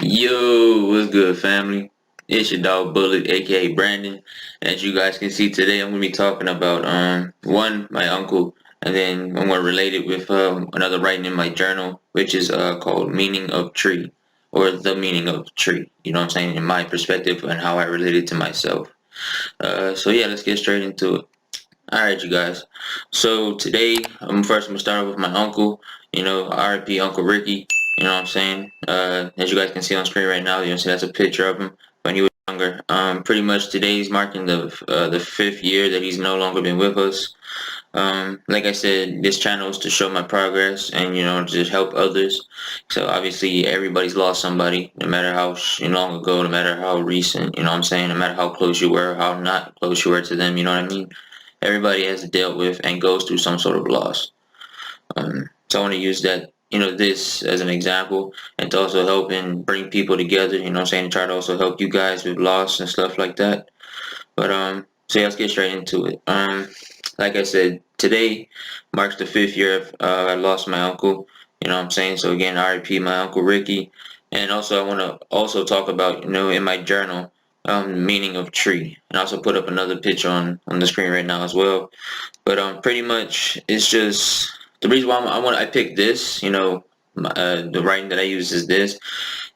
Yo, what's good, family? It's your dog Bullet, aka Brandon. As you guys can see today, I'm gonna be talking about one my uncle, and then I'm gonna relate it with another writing in my journal, which is called "Meaning of Tree" or "The Meaning of Tree." You know what I'm saying? In my perspective and how I relate it to myself. So yeah, let's get straight into it. All right, you guys. So today, I'm gonna start with my uncle. R.I.P. Uncle Ricky. You know what I'm saying? As you guys can see on screen right now, see that's a picture of him when he was younger. Pretty much today's marking the fifth year that he's no longer been with us. Like I said, this channel is to show my progress and just help others. So obviously, everybody's lost somebody, no matter how long ago, no matter how recent. You know what I'm saying? No matter how close you were, how not close you were to them. You know what I mean? Everybody has dealt with and goes through some sort of loss. So I want to use that, this as an example and to also help and bring people together, and try to also help you guys with loss and stuff like that. But so yeah, let's get straight into it. Like I said, today marks the fifth year I lost my uncle. You know what I'm saying? So again, RIP my uncle Ricky. And also I want to also talk about, in my journal, meaning of tree. And I also put up another picture on the screen right now as well. But pretty much it's just the reason why I picked this. The writing that I use is this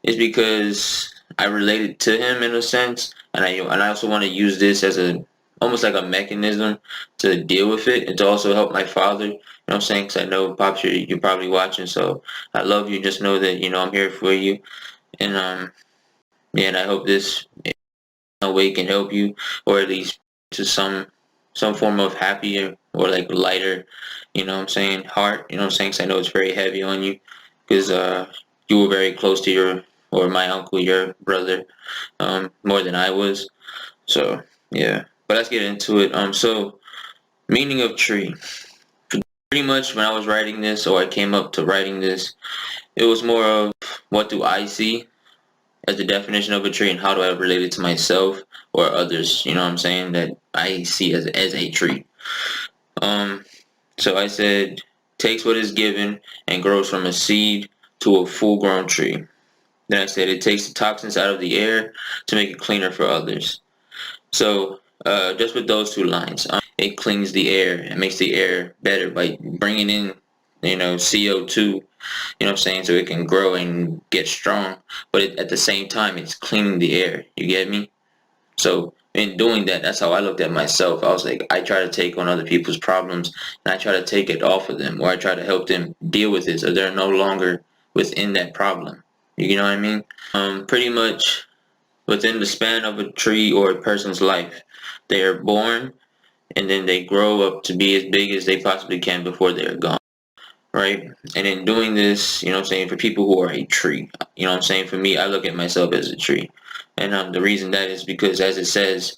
is because I related to him in a sense, and I also want to use this as a almost like a mechanism to deal with it and to also help my father. You know what I'm saying? Because I know, Pops, you're probably watching, so I love you. Just know that I'm here for you, and yeah, and I hope this in a way can help you, or at least to some form of happier or like lighter, heart. You know what I'm saying? 'Cause I know it's very heavy on you because you were very close to my uncle, your brother, more than I was. So yeah, but let's get into it. So meaning of tree. Pretty much when I was writing this, or I came up to writing this, it was more of what do I see as the definition of a tree, and how do I relate it to myself or others. You know what I'm saying? That I see as a tree. Um, so I said takes what is given and grows from a seed to a full-grown tree. Then I said it takes the toxins out of the air to make it cleaner for others. So just with those two lines, it cleans the air and makes the air better by bringing in, CO2. You know what I'm saying? So it can grow and get strong, but at the same time, it's cleaning the air. You get me? So in doing that, that's how I looked at myself. I was like, I try to take on other people's problems and I try to take it off of them, or I try to help them deal with it so they're no longer within that problem. You know what I mean? Pretty much within the span of a tree or a person's life, they are born and then they grow up to be as big as they possibly can before they're gone. Right? And in doing this, for people who are a tree, for me, I look at myself as a tree. And the reason that is because, as it says,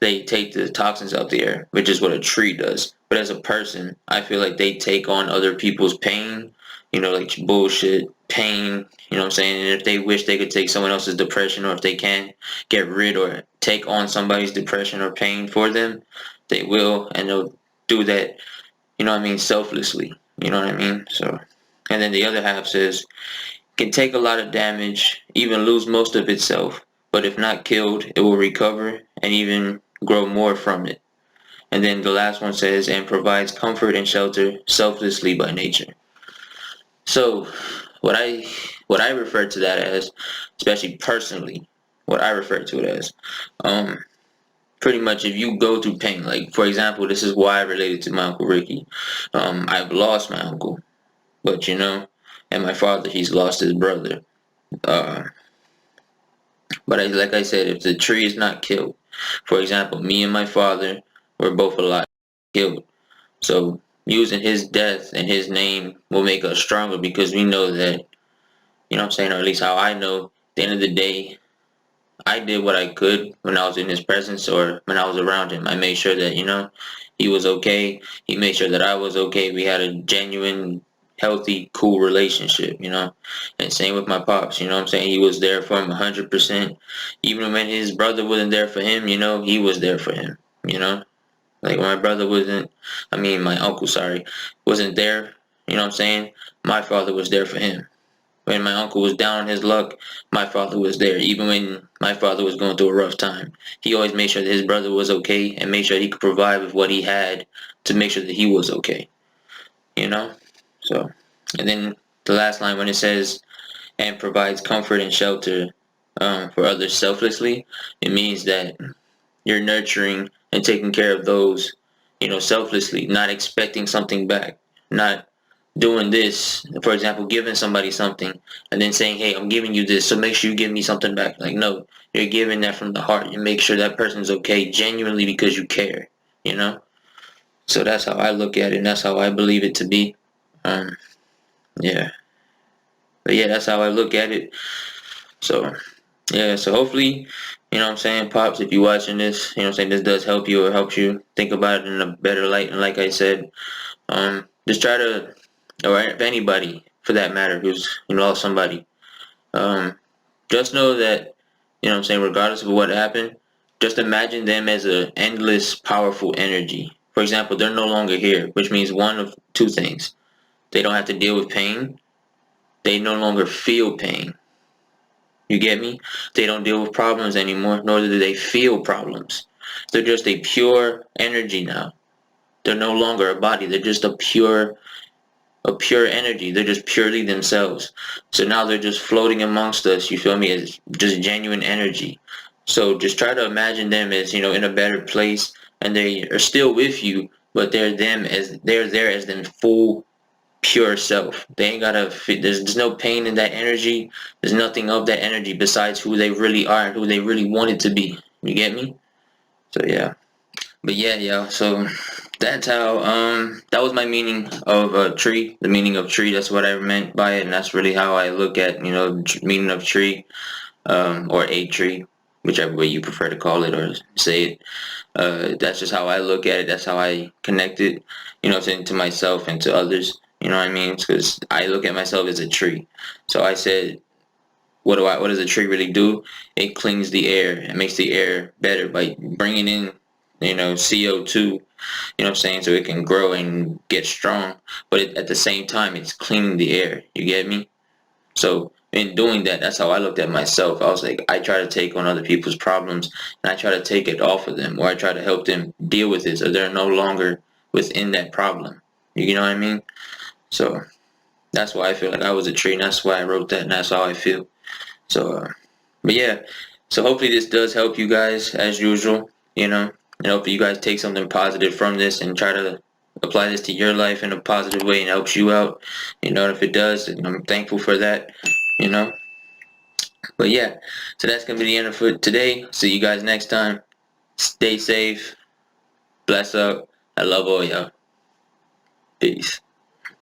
they take the toxins out the air, which is what a tree does. But as a person, I feel like they take on other people's pain, like bullshit, pain, and if they wish they could take someone else's depression, or if they can get rid or take on somebody's depression or pain for them, they will, and they'll do that, selflessly. You know what I mean? So, and then the other half says, can take a lot of damage, even lose most of itself, but if not killed, it will recover and even grow more from it. And then the last one says, and provides comfort and shelter selflessly by nature. So, what I what I refer to that as, especially personally, what I refer to it as, pretty much if you go through pain, like for example, this is why I related to my uncle Ricky. I've lost my uncle, but and my father, he's lost his brother. Uh, but like I said, if the tree is not killed, for example, me and my father were both alive, killed. So using his death and his name will make us stronger because we know that, or at least how I know, at the end of the day, I did what I could when I was in his presence or when I was around him. I made sure that, he was okay. He made sure that I was okay. We had a genuine, healthy, cool relationship, And same with my pops, He was there for him 100%. Even when his brother wasn't there for him, he was there for him, you know? Like my brother wasn't, my uncle, sorry, wasn't there, My father was there for him. when my uncle was down on his luck, my father was there. Even when my father was going through a rough time, he always made sure that his brother was okay and made sure he could provide with what he had to make sure that he was okay. You know? So, and then the last line when it says, and provides comfort and shelter for others selflessly, it means that you're nurturing and taking care of those, selflessly, not expecting something back, not doing this, for example, giving somebody something and then saying, hey, I'm giving you this, so make sure you give me something back. Like, no, you're giving that from the heart. You make sure that person's okay genuinely because you care, you know? So that's how I look at it, and that's how I believe it to be. Um, yeah. But yeah, that's how I look at it. So yeah, so hopefully, what I'm saying, Pops, if you're watching this, I'm saying, this does help you or helps you think about it in a better light. And like I said, just try to, or if anybody for that matter, who's, lost somebody, just know that, I'm saying, regardless of what happened, just imagine them as a endless, powerful energy. For example, they're no longer here, which means one of two things. They don't have to deal with pain. They no longer feel pain. You get me? They don't deal with problems anymore, nor do they feel problems. They're just a pure energy now. They're no longer a body. They're just a pure energy. They're just purely themselves. So now they're just floating amongst us, you feel me, as just genuine energy. So just try to imagine them as, in a better place, and they are still with you, but they're there as them full pure self. They ain't gotta there's no pain in that energy. There's nothing of that energy besides who they really are and who they really wanted to be. You get me? So yeah. But yeah, y'all. So that's how that was my meaning of tree. The meaning of tree, that's what I meant by it, and that's really how I look at, meaning of tree, or a tree, whichever way you prefer to call it or say it. That's just how I look at it. That's how I connect it, to myself and to others. You know what I mean? Because I look at myself as a tree. So I said, what does a tree really do? It cleans the air. It makes the air better by bringing in, CO2. You know what I'm saying? So it can grow and get strong. But at the same time, it's cleaning the air. You get me? So in doing that, that's how I looked at myself. I was like, I try to take on other people's problems and I try to take it off of them, or I try to help them deal with it so they're no longer within that problem. You know what I mean? So that's why I feel like I was a tree, and that's why I wrote that, and that's how I feel. So, but yeah, so hopefully this does help you guys as usual, and hopefully you guys take something positive from this and try to apply this to your life in a positive way and helps you out. If it does, I'm thankful for that, you know. But yeah, so that's going to be the end of it today. See you guys next time. Stay safe. Bless up. I love all y'all. Peace.